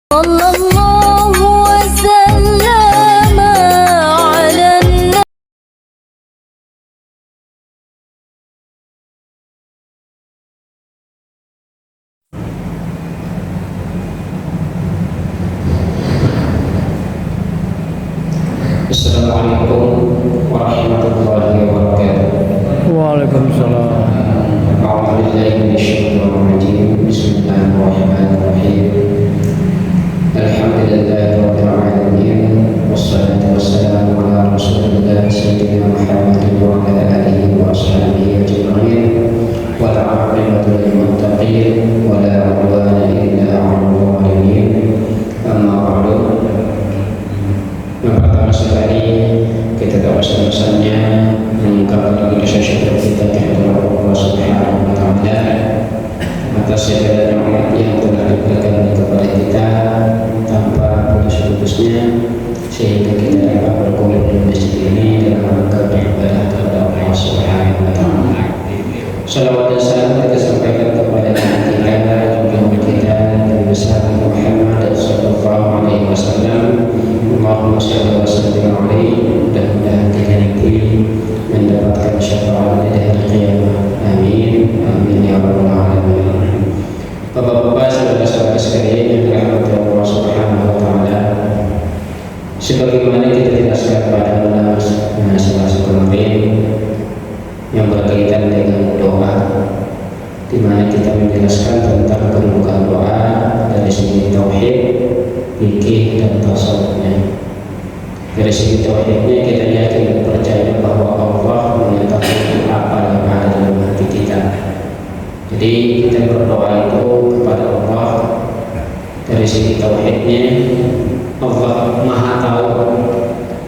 Sallallahu wasallam ala Assalamualaikum warahmatullahi wabarakatuh. Waalaikumsalam. A'udzubillahi minasyaitonir rajim. Bismillahirrahmanirrahim. Alhamdulillahirabbil alamin. Wassalatu wassalamu ala Rasulillah sayyidina Muhammadin wa ala alihi wa ashabihi ajma'in. Wal 'aqibatu lil muttaqin wa la 'udwana illa 'alal zalimin. Amma ba'du. Yang pertama sekali kita bersama-samanya mengungkapkan rasa syukur kita kepada Allah Subhanahu wa taala atas segala nikmat yang telah diberikan kepada kita tanpa putus-putusnya, sehingga kita dapat berkumpul di masjid ini dalam rangka beribadah kepada Allah Subhanahu wa taala. Salawat dan salam kita sampaikan kepada kita junjungan kita Nabi besar Muhammad sallallahu alaihi wasallam. Allahumma shalli wa sallim alaihi. Mudah-mudahan kita nanti mendapatkan syafaat di hari kiamat. Amin. Amin ya rabbal alamin. Bapak-bapak, saudara-saudara sekalian yang dirahmati Allah Subhanahu wa taala, sebagaimana kita jelaskan pada masalah kemarin yang berkaitan dengan doa, di mana kita menjelaskan tentang pembukaan doa dari segi tauhid, fikih dan tasawufnya. Dari segi tauhidnya kita yakin dan percaya bahwa Allah mengetahui apa yang ada dalam hati kita. Jadi kita berdoa itu kepada Allah. Dari segi tauhidnya, Allah Maha tahu.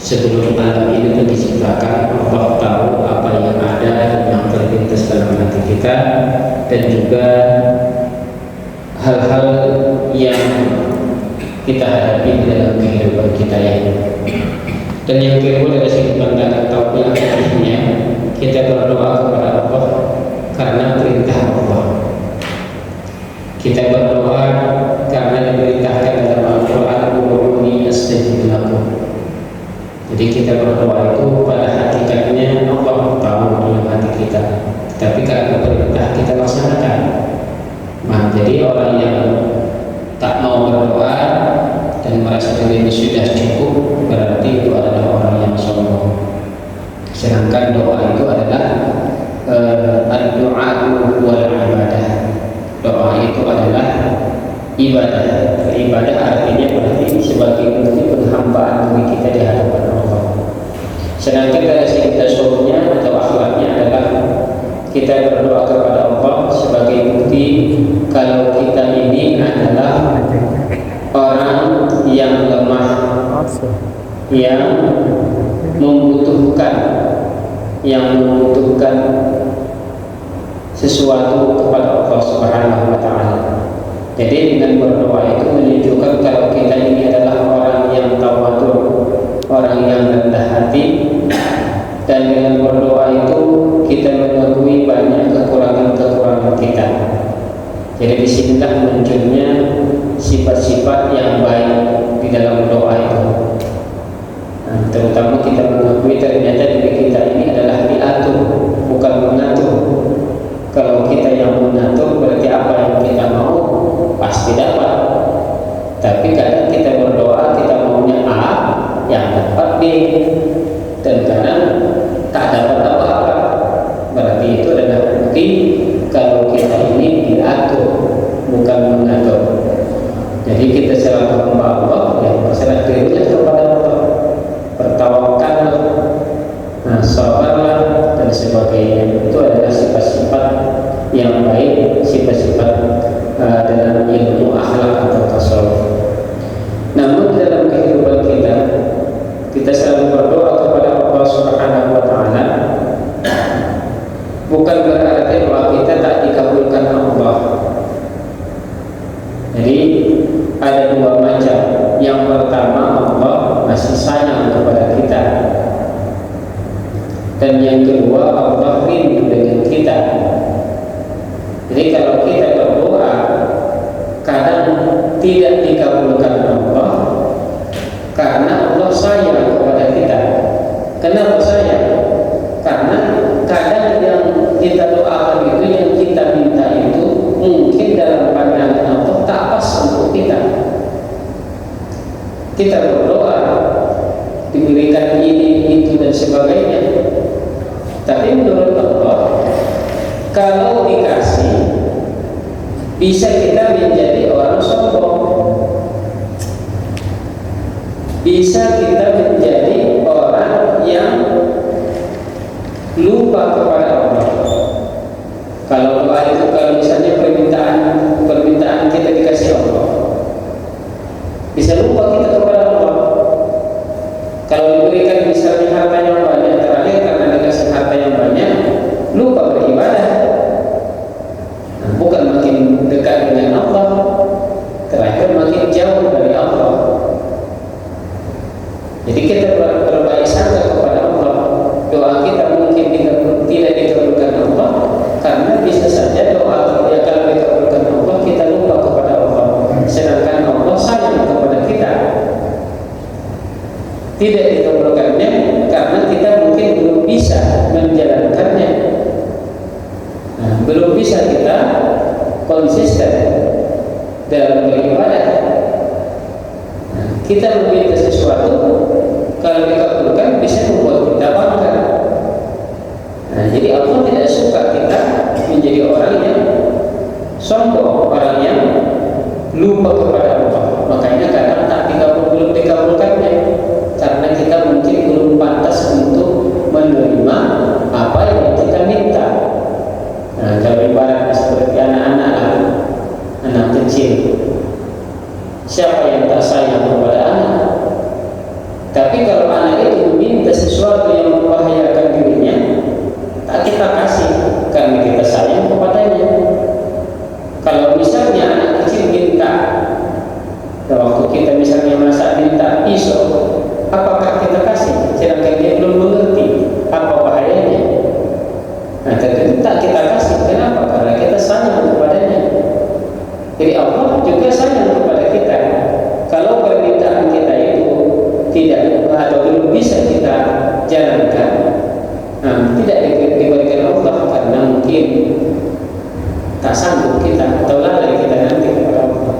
Sebelum alam ini diciptakan, Allah tahu apa yang ada yang terlintas dalam hati kita, dan juga hal-hal yang kita hadapi dalam kehidupan kita ini. Dan yang kedua, dari segi pandangan tauhidnya, kita berdoa kepada Allah karena perintah Allah. Kita berdoa karena diperintahkan dalam Al-Quran, "Ud'uuni astajib lakum." Jadi kita berdoa itu pada hakikatnya Allah tahu dalam hati kita, tapi karena perintah kita laksanakan. Nah, jadi orang yang tak mau berdoa dan merasa dirinya sudah cukup, berarti itu adalah orang yang sombong. Sedangkan doa itu adalah ad-du'a wal ibadah. Doa itu adalah ibadah. Ibadah artinya berarti sebagai bentuk penghambaan bagi kita di hadapan Allah. Sedangkan dari segi tasawufnya atau akhlaknya adalah kita berdoa kepada Allah sebagai bukti kalau kita ini adalah orang yang lemah, yang membutuhkan sesuatu kepada Allah Subhanahu wa taala. Jadi dengan berdoa itu menunjukkan kalau kita ini adalah orang yang tawadhu, orang yang rendah hati, dan dengan berdoa itu kita mengakui banyak kekurangan-kekurangan kita. Jadi disinilah munculnya sifat-sifat yang baik di dalam doa itu. Nah, terutama kita mengakui ternyata diri kita ini adalah diatur, bukan mengatur. Kalau kita yang mengatur, berarti apa yang kita mau pasti dapat. Tapi kadang kita berdoa, kita maunya A, yang dapat B, dan kadang tak dapat apa-apa. Berarti itu adalah bukti kalau kita ini diatur, bukan mengatur. Jadi kita selalu hamba Allah yang berserah dirinya kepada Allah, bertawakal, sabarlah dan sebagainya. Itu adalah sifat-sifat yang baik, sifat-sifat dalam ilmu akhlak atau tasawuf. Namun dalam kehidupan kita selalu berdoa kepada Allah Subhanahu wa taala, bukan berarti doa kita tak dikabulkan Allah. Jadi ada dua macam. Yang pertama, Allah masih sayang kepada kita, dan yang kedua, Allah rindu dengan kita. Jadi kalau kita berdoa kadang tidak dikabulkan kita berdoa diberikan ini, itu dan sebagainya. Tapi menurut Allah, kalau dikasih bisa kita menjadi orang sombong, bisa kita menjadi orang yang lupa kepada Allah. Kalau doa itu, kalau misalnya permintaan kita dikasih Allah, bisa lupa kita kepada Allah. Kalau diberikan misalnya harta yang banyak, terakhir karena dikasih harta yang banyak, lupa beribadah. Nah, bukan makin dekat dengan Allah, terakhir makin jauh dari Allah. Jadi kita berbaik sangka kepada Allah. Doa kita mungkin tidak dikabulkan Allah, karena bisa saja doa kita kalau dikabulkan Allah kita lupa kepada Allah, sedangkan Allah sayang kepada kita. Tidak dikabulkannya karena kita mungkin belum bisa menjalankannya. Nah, belum bisa kita konsisten dalam beribadah. Nah, kita meminta sesuatu, kalau dikabulkan bisa membuat kita bangga. Nah, jadi Allah tidak suka kita menjadi orang yang sombong, orang yang lupa kepada Allah. Makanya kadang belum dikabulkannya, karena kita mungkin belum pantas untuk menerima apa yang kita minta. Nah, kalau ibarat seperti anak kecil, siapa yang tak sayang kepada anak? Tapi kalau anak itu meminta sesuatu yang membahayakan dirinya, tak kita kasih karena kita sayang kepadanya. Kalau misalnya anak kecil minta, waktu kita misalnya masak minta pisau, apakah kita kasih? Sedangkan dia belum mengerti apa bahayanya. Nah, tentu tak kita kasih. Kenapa? Karena kita sayang kepadanya. Jadi Allah juga sayang kepada kita. Kalau permintaan kita itu tidak atau belum bisa kita jalankan, tidak diberikan Allah karena mungkin tak sanggup kita atau lalai kita nanti kepada Allah.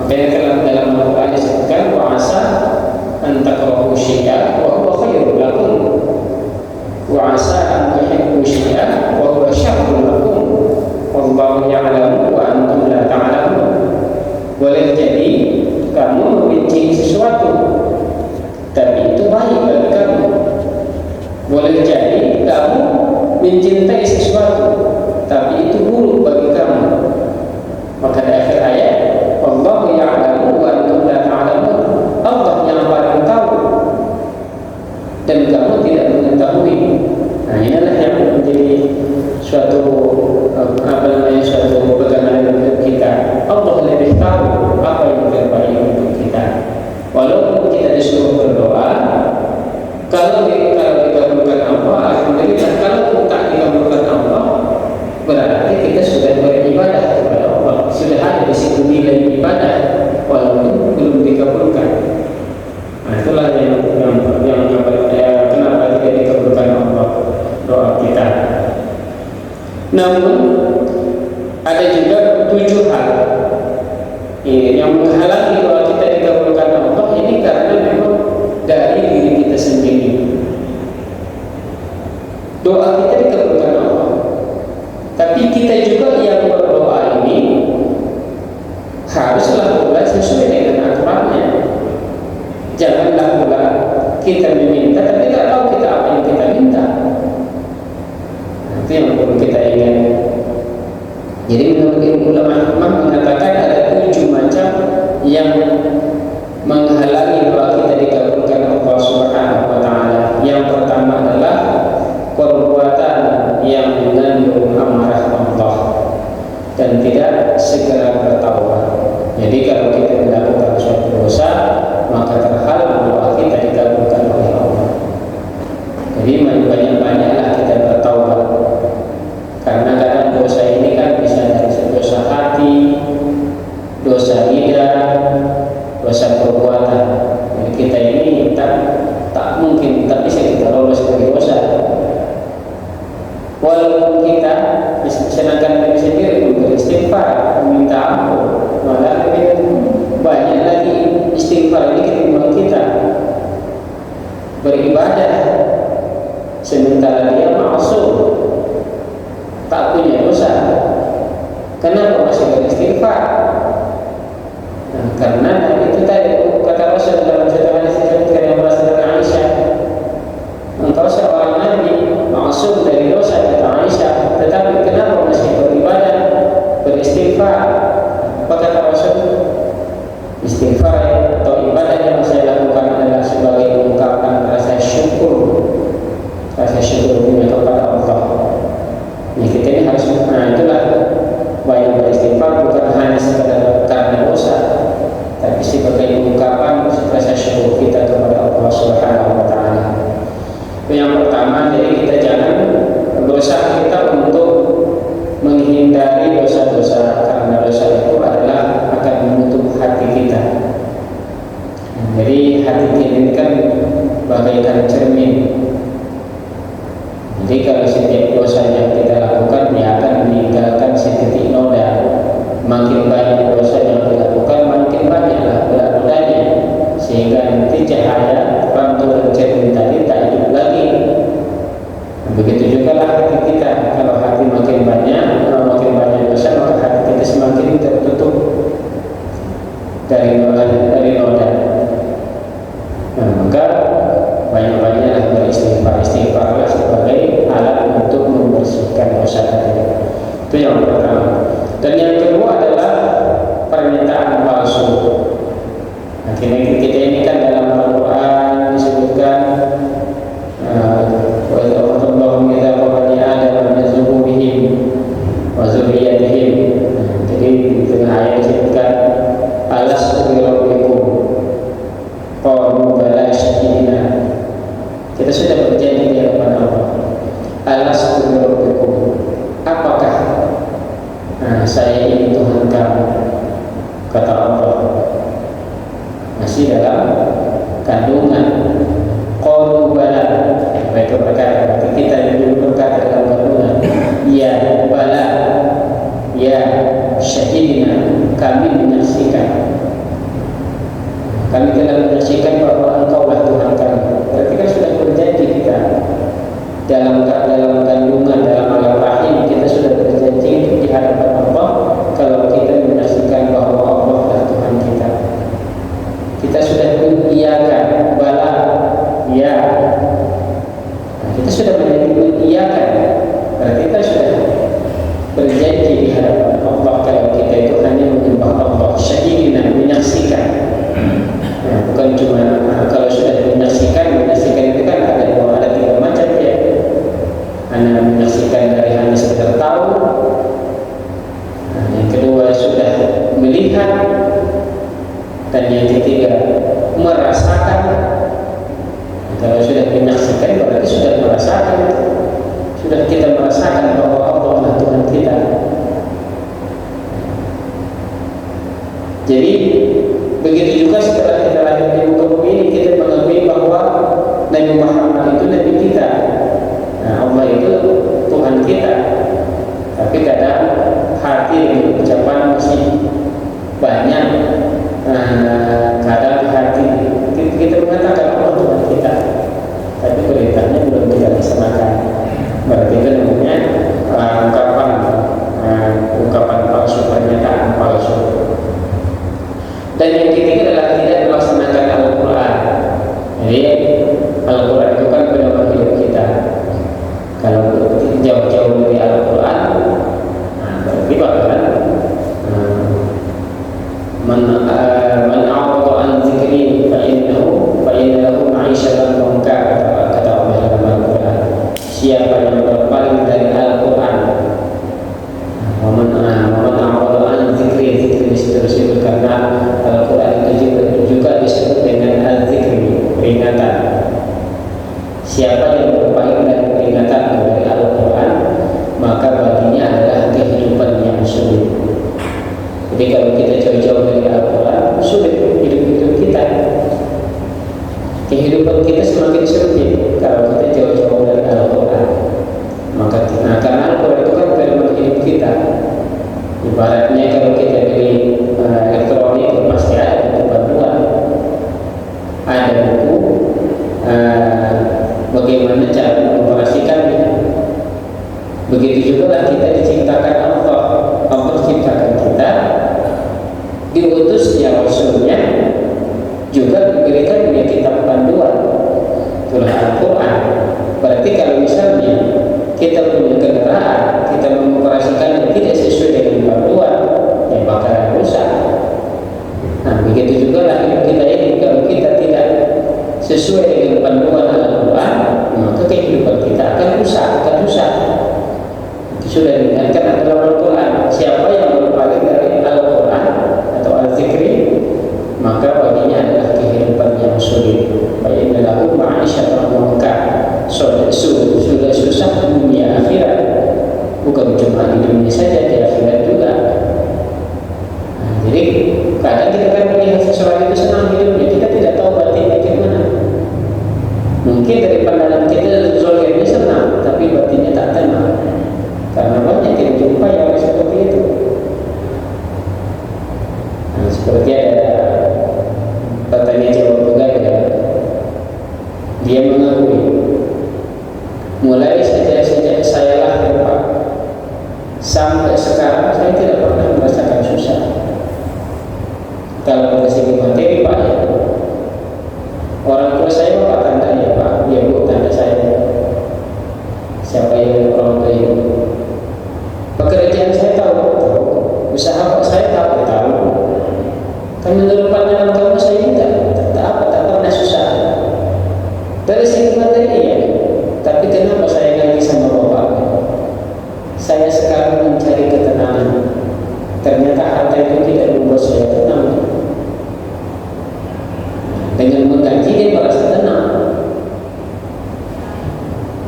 Makanya dalam Al-Quran disebutkan wa'asa an takrahu syai'an wa huwa khairul lakum, wa'asa an tuhibbu syai'an wa huwa syarrul lakum, wallahu ya'lamu wa antum la ta'lamun. Boleh jadi kamu membenci sesuatu, tapi itu baik bagi kamu. Boleh jadi kamu mencintai sesuatu, tapi itu buruk bagi kamu. Maka di akhir ayat, Allahu ya'lamu wa antum la ta'lamun. Allah yang paling tahu dan kamu tidak mengetahui. Nah, inilah yang menjadi suatu suatu pegangan untuk kita. Allah lebih tahu apa yang terbaik untuk kita. Walaupun kita disuruh berdoa, kalau dikabulkan Allah, alhamdulillah. Kalau tak dikabulkan Allah, berarti kita sudah beribadah kepada Allah, sudah ada di situ nilai ibadah, walaupun belum dikabulkan. Nah, itulah yang kenapa tidak dikabulkan Allah doa kita. Namun ada juga 7 hal yang menghalangi doa kita dikabulkan Allah. Ini karena memang dari diri kita sendiri. Doa kita dikabulkan Allah, tapi kita juga yang berdoa ini haruslah pula sesuai dengan aturannya. Janganlah pula kita meminta tapi tidak tahu kita apa yang kita minta. Itu yang perlu kita ingat. Jadi menurut ulama hikmah mengatakan ada 7 macam yang menghalangi doa kita dikabulkan Allah Subhanahu wa taala. Yang pertama adalah perbuatan yang mengandung amarah Allah dan tidak segera bertaubat. Jadi kalau kita melakukan suatu dosa, maka terhalang doa kita dikabulkan oleh Allah. Jadi banyak-banyaklah kita bertaubat, karena kadang dosa ini kan bisa dari dosa hati, dosa lidah, dosa perbuatan. Jadi kita ini tak mungkin tak bisa kita lolos dari dosa. Walaupun kita sedangkan diri sendiri beristighfar, meminta ampun, malah lebih banyak lagi istighfar ini kita ibadah yang saya lakukan adalah sebagai ungkapan rasa syukur punya kepada Allah. Kita ini harus, itulah banyak beristighfar bukan hanya sekadar karena dosa, tapi sebagai ungkapan rasa syukur kita kepada Allah Subhanahu wa Ta'ala. Yang pertama, jadi kita jangan berusaha kita untuk menghindari dosa-dosa, karena dosa itu adalah akan menutup hati kita. Jadi hati kita ini kan bagaikan cermin. Jadi kalau setiap dosa yang kita lakukan, dia akan meninggalkan setitik noda. Makin banyak dosa yang dilakukan, makin banyaklah nodanya, sehingga nanti cahaya pantulan cermin tadi tak hidup lagi. Begitu juga lah hati kita. Kalau hati makin banyak dosa, maka hati kita semakin tertutup dari noda. Maka banyak-banyaklah beristighfarlah sebagai alat untuk membersihkan dosa tadi. Itu yang pertama. Dan yang kedua adalah pernyataan palsu. Akhirnya kita ini kan dalam Al-Quran disebutkan wa idza qadallahu mitsaqa bani adam min dzunubihim wa dzurriyyatihim. Jadi di tengah ayat disebutkan alastu bi rabbikum qalu bala syahidna. Kita sudah berjanji di hadapan Allah. Alastu bi rabbikum, apakah saya ini Tuhan kamu? Kata Allah. Masih dalam kandungan. Qalu bala, mereka berkata, berarti kita dulu berkata dalam kandungan, ya bala, ya syahidina, kami menyaksikan. Kami telah menyaksikan bahwa Engkaulah Tuhan kami. Berarti kan sudah berjanji kita dalam kandungan, dalam alam rahim, kita sudah berjanji di hadapan Allah kalau kita menyaksikan bahwa Allah adalah Tuhan kita. Kita sudah mengiyakan bala, ya. Kita sudah mengiyakan. Berarti kita sudah berjanji di hadapan Allah kalau kita itu hanya menyembah Allah, syahidina, menyaksikan. Bukan cuma kalau sudah menyaksikan itu kan ada tiga macam ya. Hanya menyaksikan dari hanya sekedar tahu. Yang kedua sudah melihat, dan yang ketiga merasakan. Kalau sudah menyaksikan berarti sudah merasakan, sudah kita merasakan bahwa Allah adalah Tuhan kita. Jadi begitu juga setelah kita lahir di muka bumi ini, kita mengakui bahwa Nabi Muhammad itu Nabi kita. Allah itu Tuhan kita. Tapi kadang hati dan ucapan masih banyak. Kadang hati kita mengatakan Allah Tuhan kita, tapi beritanya belum kita laksanakan. Berarti itu namanya ungkapan palsu, pernyataan palsu. Dan yang ketiga adalah tidak melaksanakan Al-Quran. Jadi Al-Quran itu kan pedoman hidup kita. Kalau jauh-jauh dari Al-Quran, berarti bakalan man a'rada an dzikri fa inna lahu ma'isyatan dhanka, kata Allah dalam Al-Quran. Siapa yang berpaling dari Al-Quran, man a'rada an dzikri disebut karena Al-Quran itu juga disebut dengan al-dzikri, peringatan. Siapa yang berpaling dari peringatan dari Al-Quran, maka baginya adalah kehidupan yang sulit. Jadi kalau kita jauh-jauh dari Al-Quran, sulit hidup kita. Kehidupan kita semakin sulit kalau kita jauh-jauh dari Al-Quran. Maka karena Al-Quran itu kan pedoman hidup kita. Ibaratnya kalau kita beli elektronik, pasti ada buku panduan, ada buku bagaimana cara mengoperasikannya. Begitu juga lah kita diciptakan Allah. Allah ciptakan kita, diutus ya Rasulnya, juga diberikan dia kitab panduan. sesuai dengan panduan Al-Quran, maka kehidupan kita akan rusak. Itu sudah diingatkan dalam Al-Quran. Siapa yang berpaling dari Al-Quran atau Al-Zikri, maka baginya adalah kehidupan yang sulit. Baik dalam ma'isyatan munkar, sudah susah dunia akhirat, bukan cuma di dunia saja, di akhirat juga. Jadi kadang kita kan melihat seseorang itu senang hidupnya, kita tidak tahu batinnya bagaimana. Mungkin dari pandangan kita zahirnya senang, tapi batinnya tak tenang. Karena banyak kita jumpa yang seperti itu. Nah, seperti ada katanya jawab pegawai, dia mengakui, mulai sejak saya lahir Pak, sampai sekarang saya tidak pernah merasakan susah. Kalau dari segi materi Pak, ya, orang tua saya Pak tanda ya Pak, ya Bu tanda saya. Siapa yang orang tua itu? Pekerjaan saya tahu, usaha saya tahu. Kan menurut pandangan kamu saya tak pernah susah. Dari segi materi ya, tapi kenapa saya ngaji sama Bapak? Saya sekarang mencari ketenangan. Ternyata harta itu tidak membuat saya tenang. Dengan menggaji dia merasa tenang.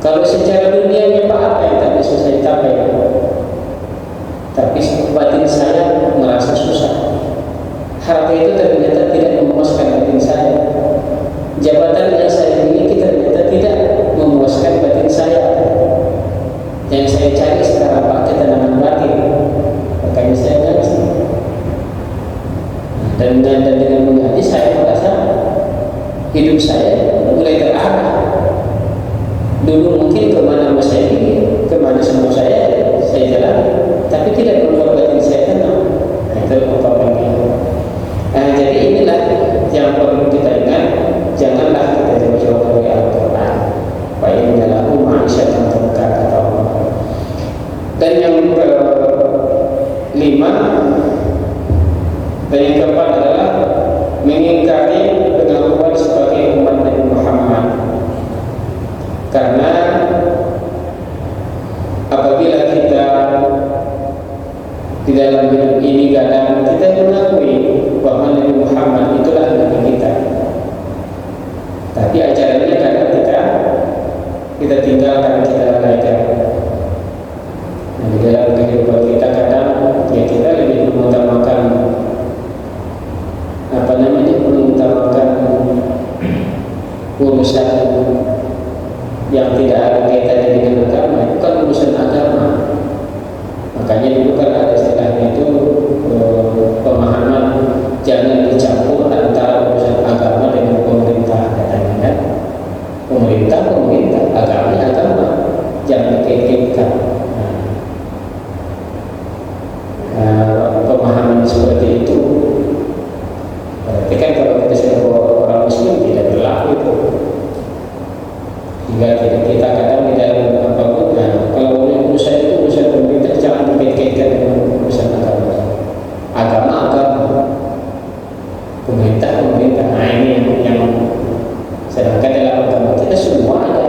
Kalau secara dunianya Pak, apa yang tak bisa saya capai? Tapi batin saya merasa susah. Harta itu ternyata tidak memuaskan batin saya. Jabatan yang saya miliki ternyata tidak memuaskan batin saya. Yang saya cari sekarang Pak, ketenangan batin. Makanya saya ngaji. Dan dengan mengaji saya merasa hidup saya mulai terarah. Dulu mungkin kemana mau saya ingin, kemana semua saya jalan, tapi tidak membuat batin saya tenang. Itu apa-apa. Jadi inilah yang perlu kita ingat. Janganlah kita jauh-jauh dari Al-Quran. Wa inna lahu ma'isyatan dhanka, kata Allah. Dan yang kelima dan yang keempat adalah mengingkari pengakuan sebagai umat Nabi Muhammad. Karena apabila kita di dalam hidup ini kadang kita mengakui bahwa Nabi Muhammad itulah Nabi kita, tapi ajarannya kadang kita tinggalkan, kita lalaikan. Nah, di dalam kehidupan kita kadang ya kita lebih mengutamakan mengutamakan urusan yang tidak ada kaitannya dengan agama, bukan urusan agama. Makanya dulu kan ada istilahnya itu pemahaman jangan dicampur antara urusan agama dengan pemerintah, katanya kan. Pemerintah, agama, jangan dikaitkan. Pemahaman seperti itu berarti kan kalau kita sebagai orang Muslim tidak berlaku itu. Hingga kita kadang di dalam apapun, kalau urusan itu urusan pemerintah jangan dikaitkan dengan urusan agama, pemerintah. Nah ini yang sedangkan dalam agama kita semua ada.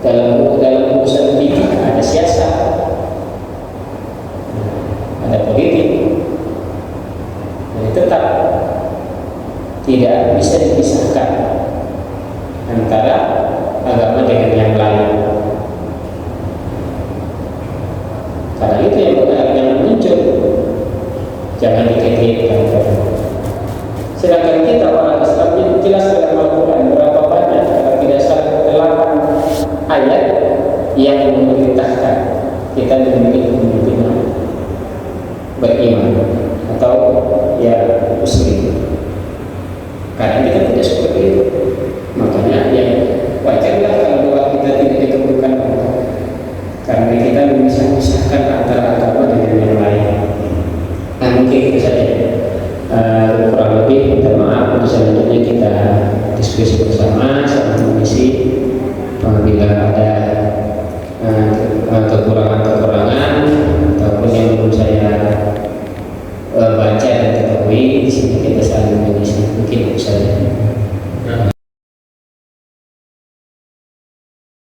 Dalam urusan fikih ada siasat, ada politik. Jadi tetap tidak bisa dipisahkan antara agama dengan yang lain. Karena itu yang muncul, jangan dikaitkan. Sedangkan kita orang Islam jelas dalam Al-Quran berapa banyak, kalau tidak salah 8 ayat yang memerintahkan kita memiliki pemimpin beriman atau ya muslim. Karena kita tidak seperti itu. Makanya yang